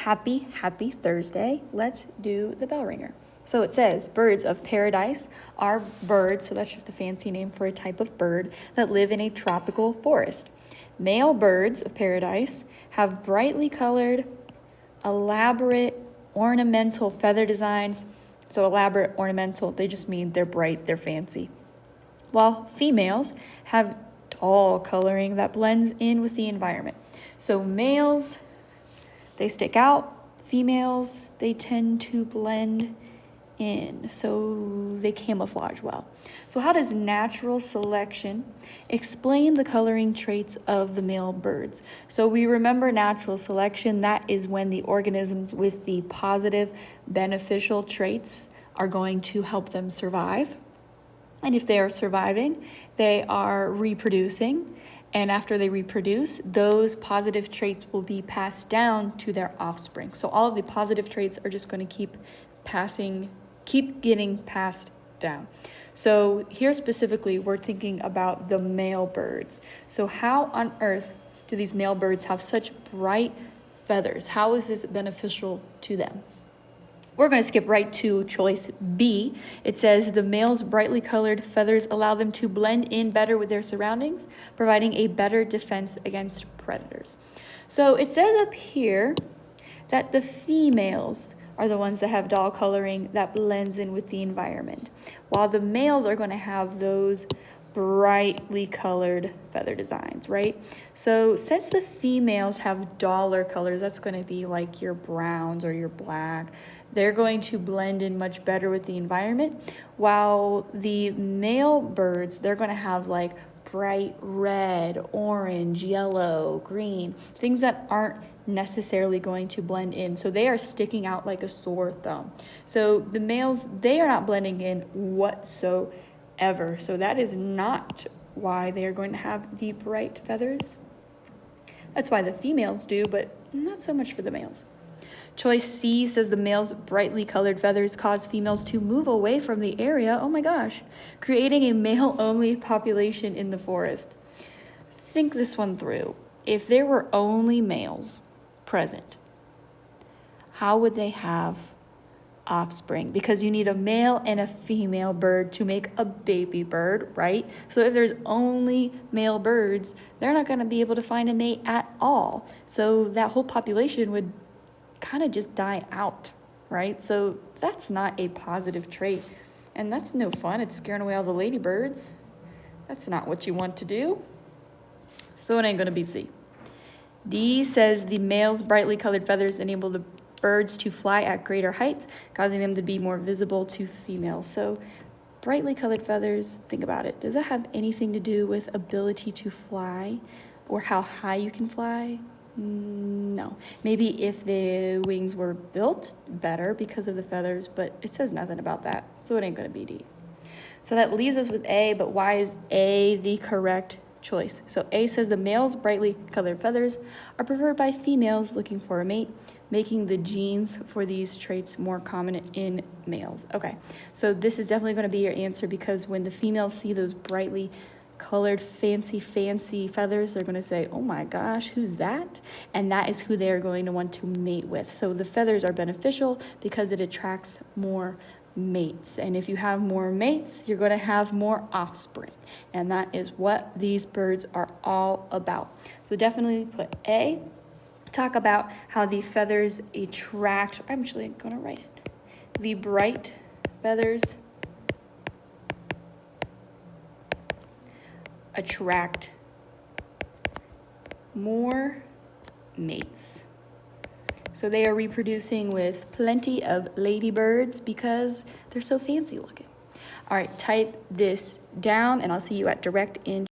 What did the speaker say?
happy Thursday. Let's do the bell ringer. So it says birds of paradise are birds, so that's just a fancy name for a type of bird that live in a tropical forest. Male birds of paradise have brightly colored, elaborate, ornamental feather designs. So elaborate, ornamental, they just mean they're bright, they're fancy. While females have dull coloring that blends in with the environment. So males, they stick out. Females, they tend to blend in, so they camouflage well. So how does natural selection explain the coloring traits of the male birds? So we remember natural selection, that is when the organisms with the positive beneficial traits are going to help them survive. And if they are surviving, they are reproducing. And after they reproduce, those positive traits will be passed down to their offspring. So all of the positive traits are just going to keep getting passed down. So here specifically, we're thinking about the male birds. So how on earth do these male birds have such bright feathers? How is this beneficial to them? We're going to skip right to choice B. It says the male's brightly colored feathers allow them to blend in better with their surroundings, providing a better defense against predators. So it says up here that the females are the ones that have dull coloring that blends in with the environment, while the males are going to have those brightly colored feather designs, right? So since the females have duller colors, that's going to be like your browns or your black, they're going to blend in much better with the environment, while the male birds, they're going to have like bright red, orange, yellow, green, things that aren't necessarily going to blend in. So they are sticking out like a sore thumb. So the males, they are not blending in whatsoever. So that is not why they are going to have the bright feathers. That's why the females do, but not so much for the males. Choice C says the male's brightly colored feathers cause females to move away from the area, oh my gosh, creating a male-only population in the forest. Think this one through. If there were only males present, how would they have offspring? Because you need a male and a female bird to make a baby bird, right? So if there's only male birds, they're not going to be able to find a mate at all. So that whole population would kind of just die out, right? So that's not a positive trait, and that's no fun. It's scaring away all the ladybirds. That's not what you want to do. So it ain't going to be C. D says the male's brightly colored feathers enable the birds to fly at greater heights, causing them to be more visible to females. So brightly colored feathers, think about it. Does that have anything to do with ability to fly or how high you can fly? No. Maybe if the wings were built better because of the feathers, but it says nothing about that, so it ain't going to be D. So that leaves us with A, but why is A the correct choice? So A says the male's brightly colored feathers are preferred by females looking for a mate, making the genes for these traits more common in males. Okay, so this is definitely going to be your answer, because when the females see those brightly colored fancy feathers, they're going to say, oh my gosh, who's that? And that is who they're going to want to mate with. So the feathers are beneficial because it attracts more mates, and if you have more mates, you're going to have more offspring, and that is what these birds are all about. So definitely put A. Talk about how the feathers attract, I'm actually going to write it, the bright feathers attract more mates. So they are reproducing with plenty of ladybirds because they're so fancy looking. All right, type this down, and I'll see you at direct in